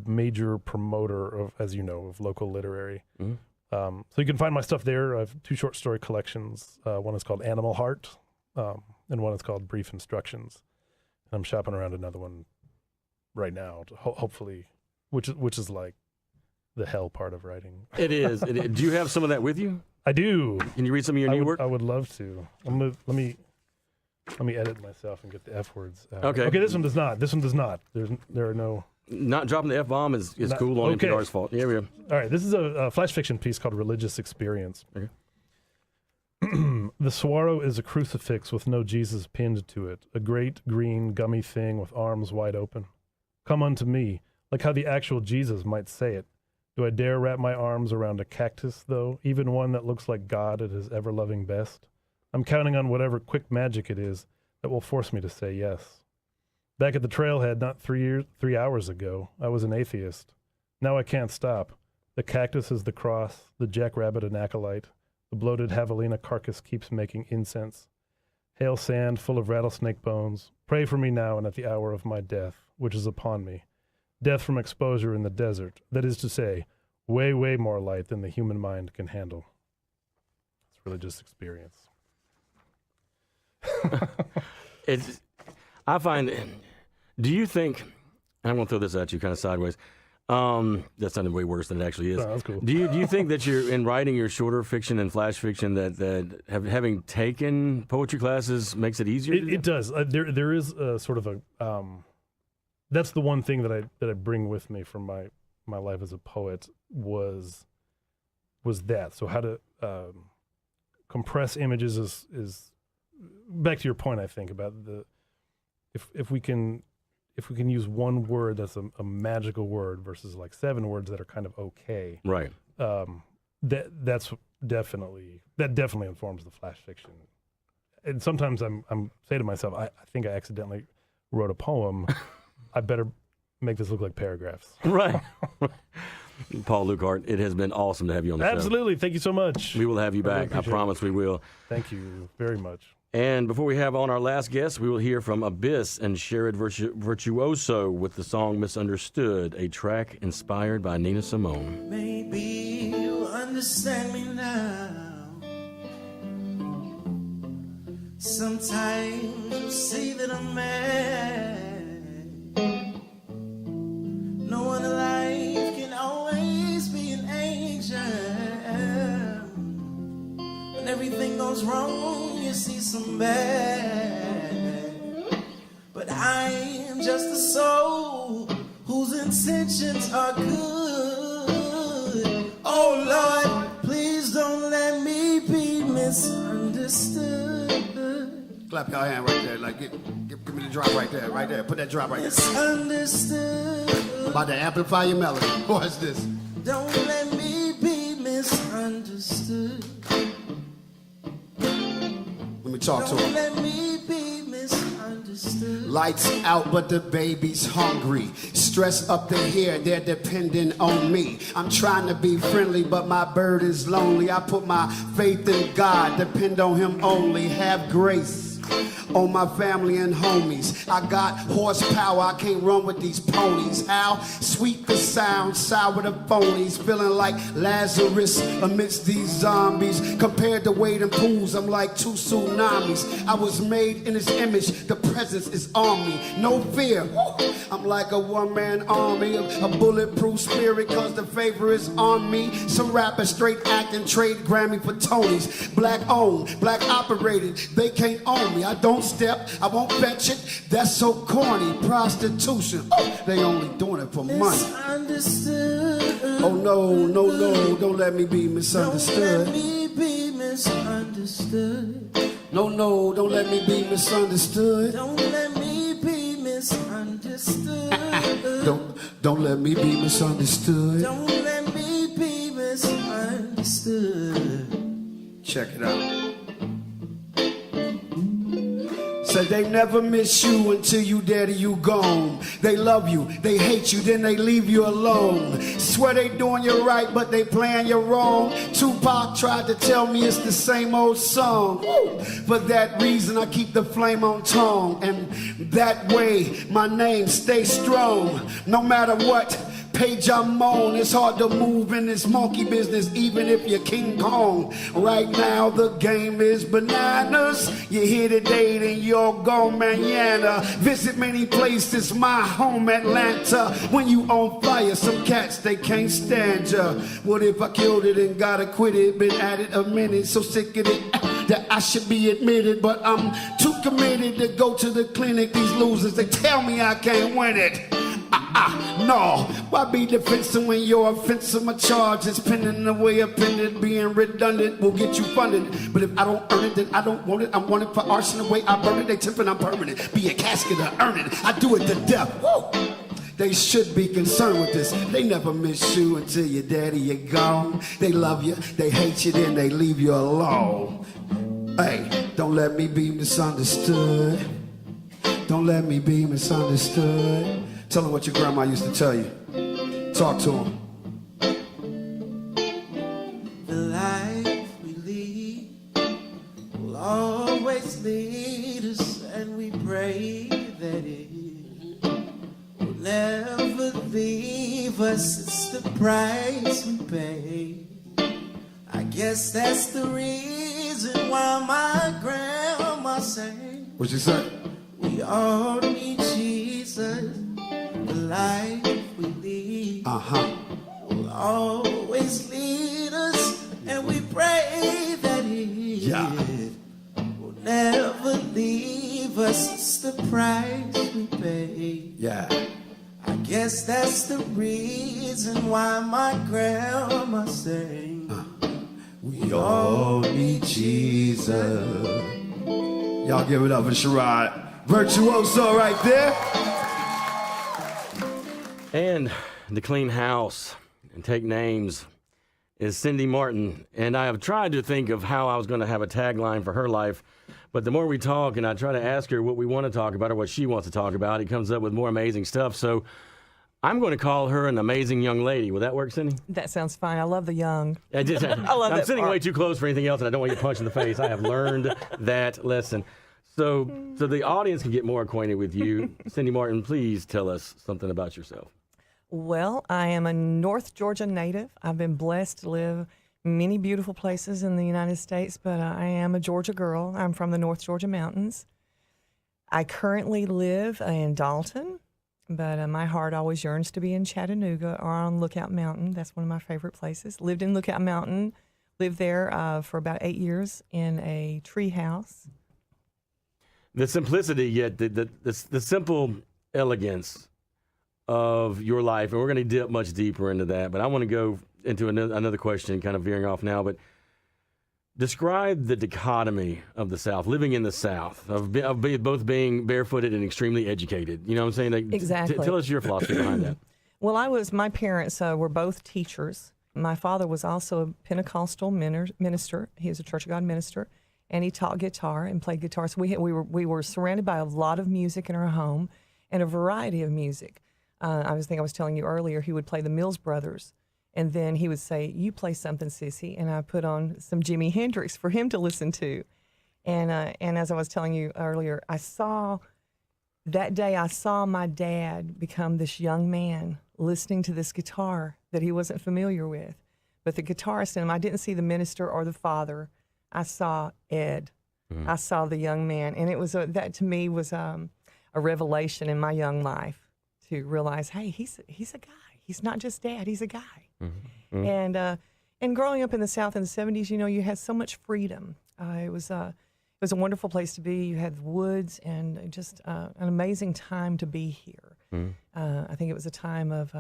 major promoter of, as you know, of local literary. Mm-hmm. So you can find my stuff there. I have 2 short story collections. One is called Animal Heart, and one is called Brief Instructions. And I'm shopping around another one right now, hopefully, which is like the hell part of writing. It is. Do you have some of that with you? I do. Can you read some of your new work? I would love to. Let me edit myself and get the F words out. Okay. Okay, this one does not. There are no... Not dropping the F-bomb is cool on NPR's fault. Yeah, we are. All right, this is a flash fiction piece called Religious Experience. Okay. The saguaro is a crucifix with no Jesus pinned to it, a great green gummy thing with arms wide open. Come unto me, like how the actual Jesus might say it. Do I dare wrap my arms around a cactus, though, even one that looks like God at his ever-loving best? I'm counting on whatever quick magic it is that will force me to say yes. Back at the trailhead not 3 hours ago, I was an atheist. Now I can't stop. The cactus is the cross, the jackrabbit an acolyte, the bloated javelina carcass keeps making incense. Hail sand full of rattlesnake bones, pray for me now and at the hour of my death, which is upon me. Death from exposure in the desert, that is to say, way, way more light than the human mind can handle. It's religious experience. I find... Do you think, I'm going to throw this at you kind of sideways, that sounded way worse than it actually is. No, that's cool. Do you think that you're, in writing your shorter fiction and flash fiction, that having taken poetry classes makes it easier? It does. There is a sort of a, that's the one thing that I bring with me from my life as a poet was that. So how to compress images is back to your point, I think, about if we can use one word that's a magical word versus like 7 words that are kind of okay. Right. That definitely informs the flash fiction. And sometimes I'm say to myself, I think I accidentally wrote a poem. I better make this look like paragraphs. Right. Paul Luckhart, it has been awesome to have you on the show. Absolutely. Thank you so much. We will have you back. I promise we will. Thank you very much. And before we have on our last guest, we will hear from Abyss and Sherrod Virtuoso with the song Misunderstood, a track inspired by Nina Simone. Maybe you understand me now. Sometimes you see that I'm mad. No one alive can always be an angel. When everything goes wrong, you see some bad. But I am just a soul whose intentions are good. Oh Lord, please don't let me be misunderstood. Clap your hand right there, like give me the drop right there. Put that drop right there. Misunderstood. I'm about to amplify your melody. Watch this. Don't let me be misunderstood. Let me talk to Don't him. let me be misunderstood. Lights out, but the baby's hungry. Stress up to here, they're depending on me. I'm trying to be friendly, but my bird is lonely. I put my faith in God, depend on him only. Have grace. on my family and homies. I got horsepower, I can't run with these ponies. How sweet the sound, sour the phonies. Feeling like Lazarus amidst these zombies. Compared to wading pools, I'm like two tsunamis. I was made in his image, the presence is on me. No fear, I'm like a one-man army. A bulletproof spirit, cause the favor is on me. Some rappers straight acting, trade Grammy for Tonys. Black owned, black operated, they can't own me. I don't step, I won't fetch it, that's so corny. Prostitution, they only doing it for money. Misunderstood. Oh no, no, no, don't let me be misunderstood. Don't let me be misunderstood. No, no, don't let me be misunderstood. Don't let me be misunderstood. Don't let me be misunderstood. Don't let me be misunderstood. Check it out. Said they never miss you until you dead or you gone. They love you, they hate you, then they leave you alone. Swear they doing you right, but they playing you wrong. Tupac tried to tell me it's the same old song. For that reason I keep the flame on tongue. And that way my name stays strong. No matter what page I'm on, it's hard to move in this monkey business, even if you're King Kong. Right now the game is bananas. You're here today, then you're gone mañana. Visit many places, my home Atlanta. When you on fire, some cats they can't stand ya. What if I killed it and gotta quit it? Been at it a minute, so sick of it that I should be admitted, but I'm too committed to go to the clinic. These losers, they tell me I can't win it. No, why be defensive when you're offensive? My charge is pending the way up in it. Being redundant will get you funded. But if I don't earn it, then I don't want it. I'm wanted for arson. The way I burn it, they tipping I'm permanent. Be a casket to earn it. I do it to death. Woo! They should be concerned with this. They never miss you until you're dead or you're gone. They love you, they hate you, then they leave you alone. Hey, don't let me be misunderstood. Don't let me be misunderstood. Tell them what your grandma used to tell you. Talk to them. The life we lead will always lead us, and we pray that it will never leave us. It's the price we pay. I guess that's the reason why my grandma sang. What'd you say? We all need Jesus. The life we lead will always lead us, and we pray that it will never leave us. It's the price we pay. Yeah. I guess that's the reason why my grandma sang. We all need Jesus. Y'all give it up for Sherrod. Virtuoso right there. And to clean house and take names is Cindy Martin. And I have tried to think of how I was going to have a tagline for her life. But the more we talk and I try to ask her what we want to talk about or what she wants to talk about, it comes up with more amazing stuff. So I'm going to call her an amazing young lady. Will that work, Cindy? That sounds fine. I love the young. I love I'm that sitting part. way too close for anything else, and I don't want to get punched in the face. I have learned that lesson. So the audience can get more acquainted with you. Cindy Martin, please tell us something about yourself. Well, I am a North Georgia native. I've been blessed to live many beautiful places in the United States, but I am a Georgia girl. I'm from the North Georgia mountains. I currently live in Dalton, but my heart always yearns to be in Chattanooga or on Lookout Mountain. That's one of my favorite places. Lived in Lookout Mountain, lived there for about 8 years in a tree house. The simplicity, yet the simple elegance of your life, and we're going to dip much deeper into that, but I want to go into another question, kind of veering off now, but describe the dichotomy of the South, living in the South, of both being barefooted and extremely educated. You know what I'm saying? Exactly. Tell us your philosophy behind that. Well, my parents were both teachers. My father was also a Pentecostal minister. He was a Church of God minister, and he taught guitar and played guitar. So we were surrounded by a lot of music in our home and a variety of music. I was telling you earlier, he would play the Mills Brothers, and then he would say, "You play something, sissy," and I put on some Jimi Hendrix for him to listen to. And as I was telling you earlier, that day I saw my dad become this young man listening to this guitar that he wasn't familiar with. But the guitarist in him, I didn't see the minister or the father. I saw Ed. I saw the young man. And it was that to me was a revelation in my young life to realize, hey, he's a guy. He's not just dad, he's a guy. And growing up in the South in the 70s, you had so much freedom. It was a wonderful place to be. You had the woods and just an amazing time to be here. I think it was a time of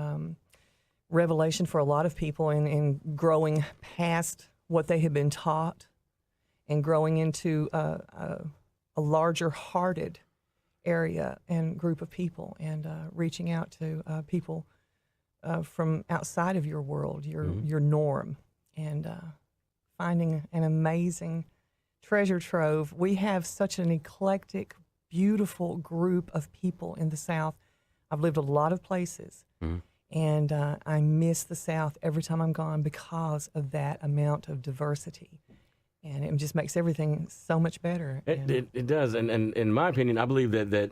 revelation for a lot of people in growing past what they had been taught and growing into a larger-hearted area and group of people and reaching out to people from outside of your world, your norm, and finding an amazing treasure trove. We have such an eclectic, beautiful group of people in the South. I've lived a lot of places, and I miss the South every time I'm gone because of that amount of diversity. And it just makes everything so much better. It does. And in my opinion, I believe that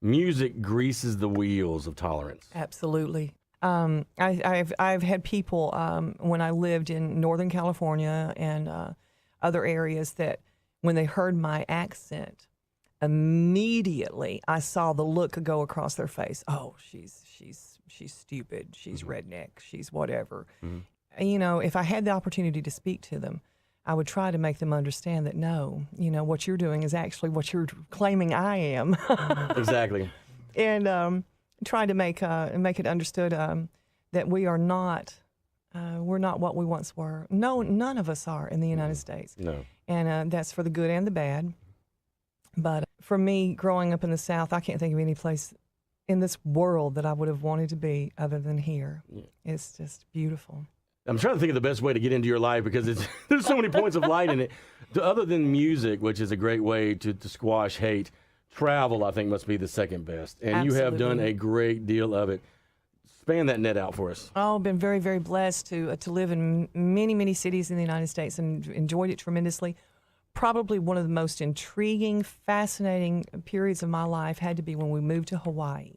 music greases the wheels of tolerance. Absolutely. I've had people when I lived in Northern California and other areas that when they heard my accent, immediately I saw the look go across their face. Oh, she's stupid. She's redneck. She's whatever. If I had the opportunity to speak to them, I would try to make them understand that no, what you're doing is actually what you're claiming I am. Exactly. And try to make it understood that we are not, we're not what we once were. No, none of us are in the United States. No. And that's for the good and the bad. But for me, growing up in the South, I can't think of any place in this world that I would have wanted to be other than here. Yeah. It's just beautiful. I'm trying to think of the best way to get into your life because there's so many points of light in it. Other than music, which is a great way to squash hate, travel, I think, must be the second best. And Absolutely. You have done a great deal of it. Span that net out for us. Oh, I've been very, very blessed to live in many, many cities in the United States and enjoyed it tremendously. Probably one of the most intriguing, fascinating periods of my life had to be when we moved to Hawaii.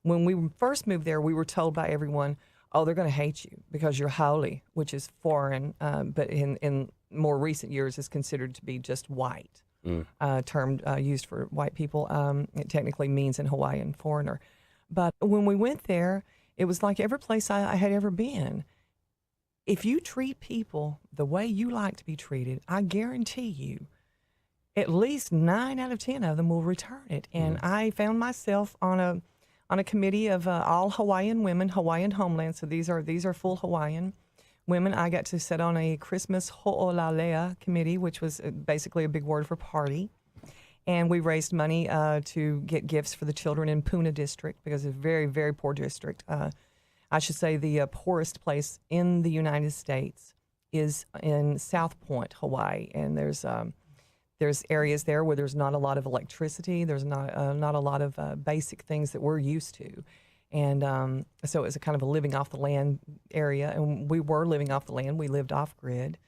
When we first moved there, we were told by everyone, oh, they're going to hate you because you're haole, which is foreign, but in more recent years is considered to be just white, term used for white people. It technically means in Hawaiian foreigner. But when we went there, it was like every place I had ever been. If you treat people the way you like to be treated, I guarantee you at least 9 out of 10 of them will return it. And I found myself on a committee of all Hawaiian women, Hawaiian homeland. So these are full Hawaiian women. I got to sit on a Christmas ho'olalea committee, which was basically a big word for party. And we raised money to get gifts for the children in Puna district because it's a very, very poor district. I should say the poorest place in the United States is in South Point, Hawaii. And there's areas there where there's not a lot of electricity. There's not a lot of basic things that we're used to. And so it was a kind of a living off the land area. And we were living off the land. We lived off grid.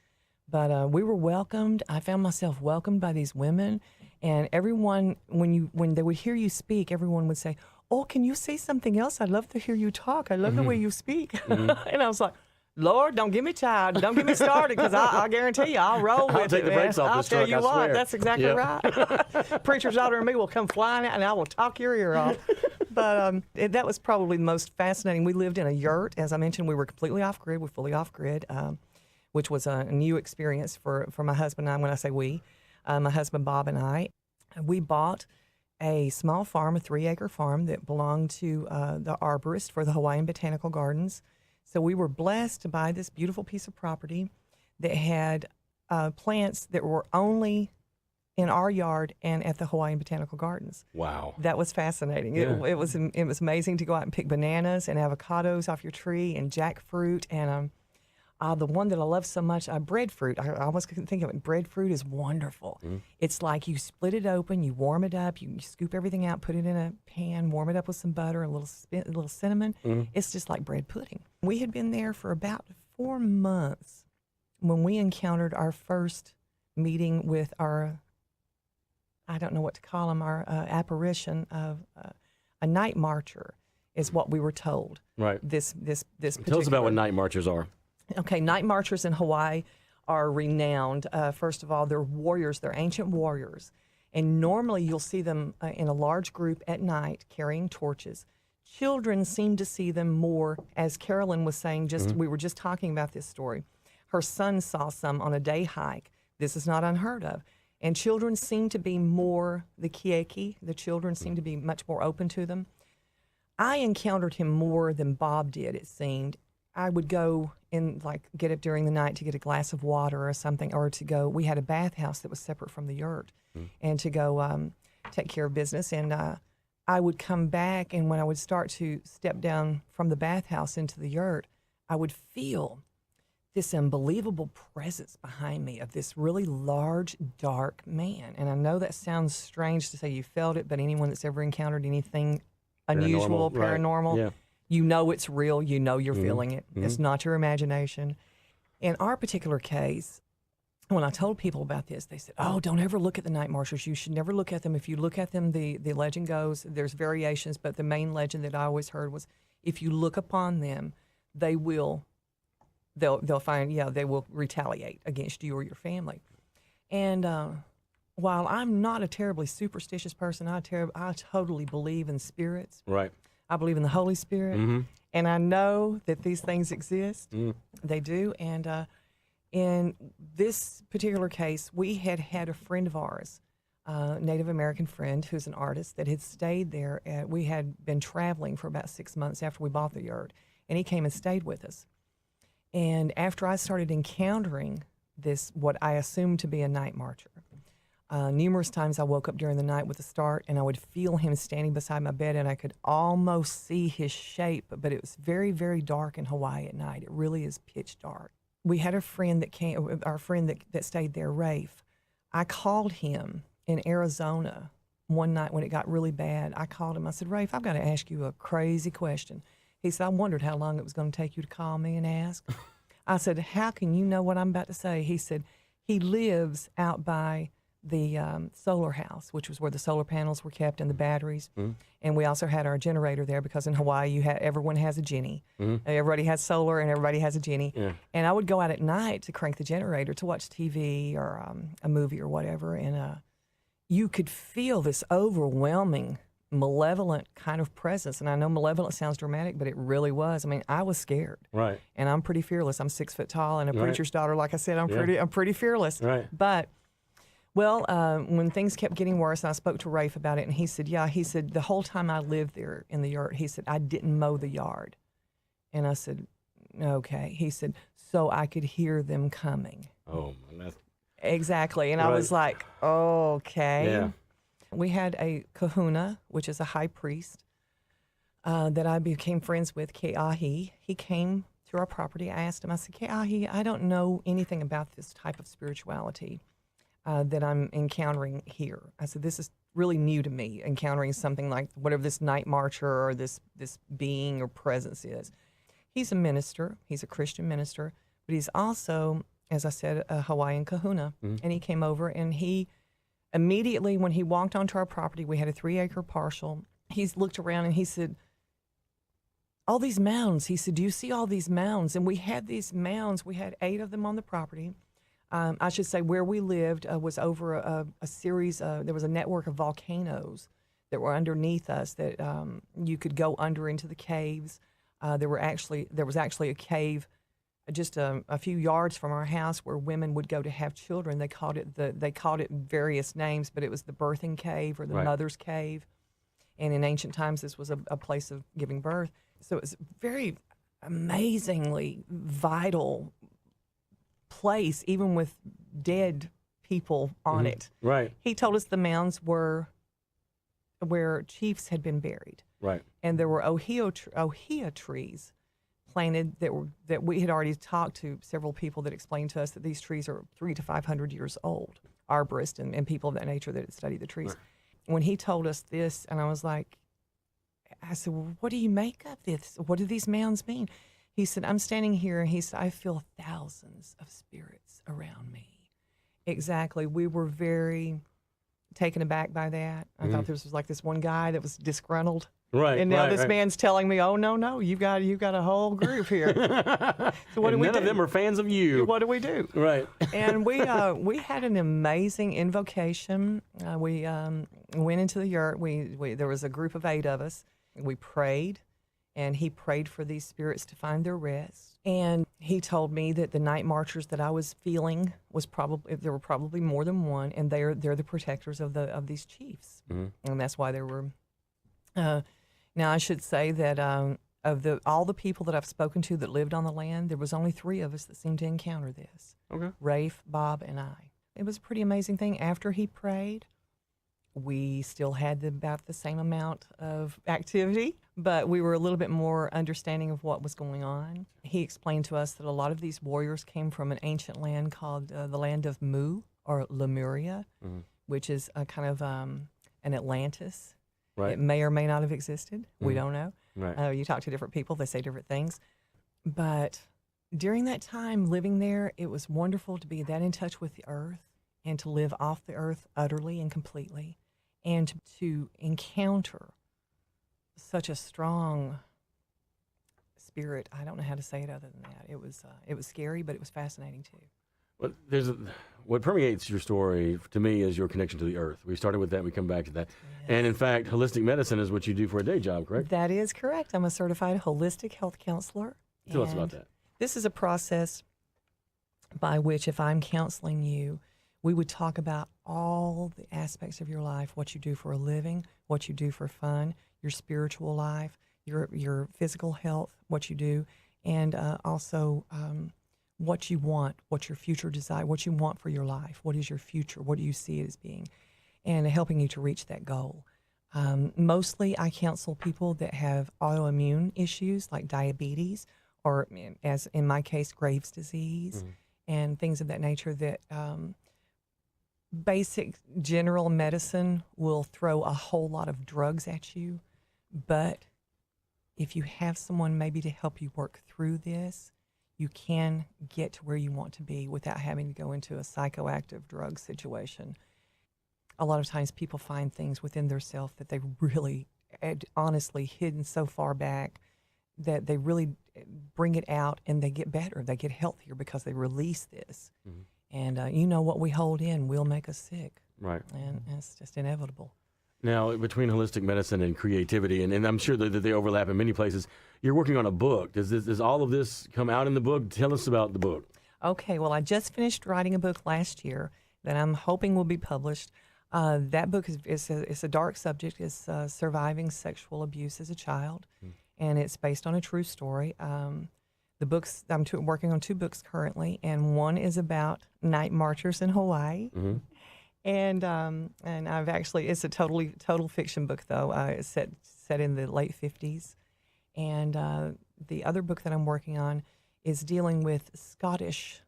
But we were welcomed. I found myself welcomed by these women. And everyone, when they would hear you speak, everyone would say, oh, can you say something else? I'd love to hear you talk. I love the way you speak. And I was like, Lord, don't get me tired. Don't get me started because I guarantee you I'll roll with it. I'll take the brakes off this truck, I'll tell you I what, swear. that's exactly right. Preacher's daughter and me will come flying out and I will talk your ear off. But that was probably the most fascinating. We lived in a yurt. As I mentioned, we were completely off grid. We're fully off grid, which was a new experience for my husband and I. When I say we, my husband Bob and I, we bought a small farm, a 3-acre farm that belonged to the arborist for the Hawaiian Botanical Gardens. So we were blessed to buy this beautiful piece of property that had plants that were only in our yard and at the Hawaiian Botanical Gardens. Wow. That was fascinating. Yeah. It was amazing to go out and pick bananas and avocados off your tree and jackfruit and the one that I love so much, breadfruit. I almost couldn't think of it. Breadfruit is wonderful. It's like you split it open, you warm it up, you scoop everything out, put it in a pan, warm it up with some butter, a little cinnamon. It's just like bread pudding. We had been there for about 4 months when we encountered our first meeting with our I don't know what to call them, our apparition of a night marcher is what we were told. Right. This Tell us about what night marchers are. Okay, night marchers in Hawaii are renowned. First of all, they're warriors. They're ancient warriors. And normally you'll see them in a large group at night carrying torches. Children seem to see them more, as Carolyn was saying, we were just talking about this story. Her son saw some on a day hike. This is not unheard of. And children seem to be more, the kieki, the children seem to be much more open to them. I encountered him more than Bob did, it seemed. I would go and get up during the night to get a glass of water or something, or to go, we had a bathhouse that was separate from the yurt, and to go take care of business. And I would come back, and when I would start to step down from the bathhouse into the yurt, I would feel this unbelievable presence behind me of this really large, dark man. And I know that sounds strange to say you felt it, but anyone that's ever encountered anything unusual, paranormal, Yeah. you know it's real, you know you're feeling it. It's not your imagination. In our particular case, when I told people about this, they said, oh, don't ever look at the night marchers. You should never look at them. If you look at them, the legend goes, there's variations, but the main legend that I always heard was, if you look upon them, they'll find, they will retaliate against you or your family. And while I'm not a terribly superstitious person, I totally believe in spirits. Right. I believe in the Holy Spirit, and I know that these things exist. They do. And in this particular case, we had a friend of ours, Native American friend who's an artist, that had stayed there. We had been traveling for about 6 months after we bought the yurt, and he came and stayed with us. And after I started encountering this, what I assumed to be a night marcher, numerous times I woke up during the night with a start, and I would feel him standing beside my bed, and I could almost see his shape, but it was very, very dark in Hawaii at night. It really is pitch dark. We had a friend that came, our friend that stayed there, Rafe. I called him in Arizona one night when it got really bad. I called him. I said, Rafe, I've got to ask you a crazy question. He said, I wondered how long it was going to take you to call me and ask. I said, how can you know what I'm about to say? He said, he lives out by the solar house, which was where the solar panels were kept and the batteries. And we also had our generator there because in Hawaii, everyone has a Jenny. Everybody has solar and everybody has a Jenny. Yeah. And I would go out at night to crank the generator to watch TV or a movie or whatever. And you could feel this overwhelming, malevolent kind of presence. And I know malevolent sounds dramatic, but it really was. I mean, I was scared. Right. And I'm pretty fearless. I'm 6 foot tall and a preacher's daughter. Like I said, I'm pretty fearless. Right. But well, when things kept getting worse, and I spoke to Rafe about it, and he said, the whole time I lived there in the yurt, he said, I didn't mow the yard. And I said, okay. He said, so I could hear them coming. Oh, man, that's... Exactly. And I was like, okay. Yeah. We had a kahuna, which is a high priest, that I became friends with, Ke'ahi. He came to our property. I asked him, I said, Ke'ahi, I don't know anything about this type of spirituality that I'm encountering here. I said, this is really new to me, encountering something like whatever this night marcher or this being or presence is. He's a minister. He's a Christian minister, but he's also, as I said, a Hawaiian Kahuna. And he came over, and he immediately, when he walked onto our property, we had a 3-acre parcel. He's looked around and he said, all these mounds. He said, do you see all these mounds? And we had these mounds. We had 8 of them on the property. I should say where we lived was over a series, there was a network of volcanoes that were underneath us that you could go under into the caves. There was actually a cave just a few yards from our house where women would go to have children. They called it various names, but it was the birthing cave or the mother's cave. And in ancient times, this was a place of giving birth. So it was very amazingly vital place, even with dead people on it. Right. He told us the mounds were where chiefs had been buried. Right. And there were ohia trees planted that we had already talked to several people that explained to us that these trees are 300 to 500 years old. Arborists and people of that nature that had studied the trees. Right. When he told us this, and I said, well, what do you make of this? What do these mounds mean? He said, I'm standing here, and he said, I feel thousands of spirits around me. Exactly. We were very taken aback by that. I thought this was like this one guy that was disgruntled. Right. And now right, this right. man's telling me, "Oh no, you've got a whole group here." So what do we do? None of them are fans of you. What do we do? Right. And we had an amazing invocation. We went into the yurt. We there was a group of 8 of us. We prayed, and he prayed for these spirits to find their rest. And he told me that the night marchers that I was feeling there were probably more than one, and they're the protectors of these chiefs, and that's why there were. Now I should say that of all the people that I've spoken to that lived on the land, there was only 3 of us that seemed to encounter this. Okay. Rafe, Bob, and I. It was a pretty amazing thing. After he prayed, we still had about the same amount of activity, but we were a little bit more understanding of what was going on. He explained to us that a lot of these warriors came from an ancient land called the land of Mu, or Lemuria, which is a kind of an Atlantis. Right. It may or may not have existed. We don't know. Right. You talk to different people, they say different things. But during that time living there, it was wonderful to be that in touch with the earth and to live off the earth utterly and completely, and to encounter such a strong spirit. I don't know how to say it other than that. It was scary, but it was fascinating too. Well, what permeates your story to me is your connection to the earth. We started with that. We come back to that. Yes. And in fact, holistic medicine is what you do for a day job, correct? That is correct. I'm a certified holistic health counselor. Tell us about that. This is a process by which, if I'm counseling you, we would talk about all the aspects of your life, what you do for a living, what you do for fun, your spiritual life, your physical health, what you do, and also what you want, what's your future desire, what you want for your life, what is your future, what do you see it as being, and helping you to reach that goal. Mostly I counsel people that have autoimmune issues like diabetes, or as in my case, Graves' disease, and things of that nature that basic general medicine will throw a whole lot of drugs at you. But if you have someone maybe to help you work through this, you can get to where you want to be without having to go into a psychoactive drug situation. A lot of times people find things within their self that they really had honestly hidden so far back that they really bring it out, and they get better. They get healthier because they release this. And what we hold in will make us sick. Right. And it's just inevitable. Now, between holistic medicine and creativity, and I'm sure that they overlap in many places, you're working on a book. Does all of this come out in the book? Tell us about the book. Okay, well, I just finished writing a book last year that I'm hoping will be published. That book is a dark subject. It's surviving sexual abuse as a child, and it's based on a true story. The books, I'm working on 2 books currently, and one is about night marchers in Hawaii. And I've actually, it's a total fiction book though. It's set in the late 50s. And the other book that I'm working on is dealing with Scottish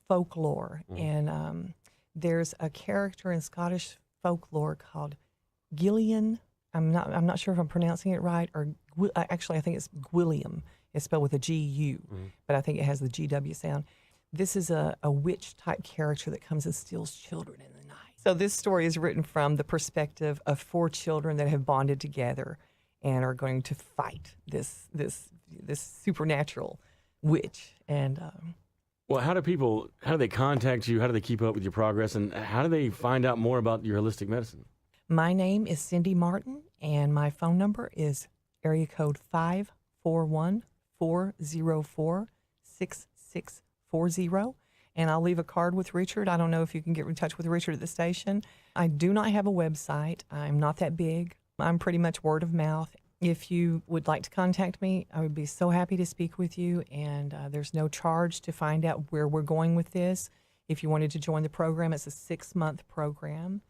folklore. And there's a character in Scottish folklore called Gillian. I'm not sure if I'm pronouncing it right, or actually I think it's Gwilliam. It's spelled with a G-U, but I think it has the G-W sound. This is a witch-type character that comes and steals children in the night. So this story is written from the perspective of 4 children that have bonded together and are going to fight this supernatural witch. And well, how do they contact you? How do they keep up with your progress? And how do they find out more about your holistic medicine? My name is Cindy Martin, and my phone number is area code 541-404-6640. And I'll leave a card with Richard. I don't know if you can get in touch with Richard at the station. I do not have a website. I'm not that big. I'm pretty much word of mouth. If you would like to contact me, I would be so happy to speak with you. And there's no charge to find out where we're going with this. If you wanted to join the program, it's a 6-month program.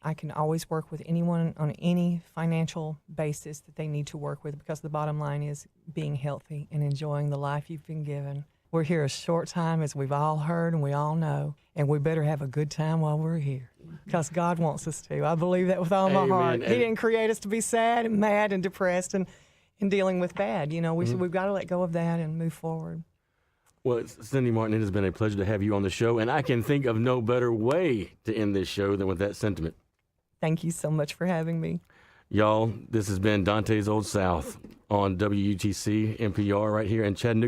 I can always work with anyone on any financial basis that they need to work with, because the bottom line is being healthy and enjoying the life you've been given. We're here a short time, as we've all heard and we all know, and we better have a good time while we're here, because God wants us to. I believe that with all my heart. He didn't create us to be sad and mad and depressed and dealing with bad. We've got to let go of that and move forward. Well, Cindy Martin, it has been a pleasure to have you on the show, and I can think of no better way to end this show than with that sentiment. Thank you so much for having me. Y'all, this has been Dante's Old South on WUTC NPR right here in Chattanooga.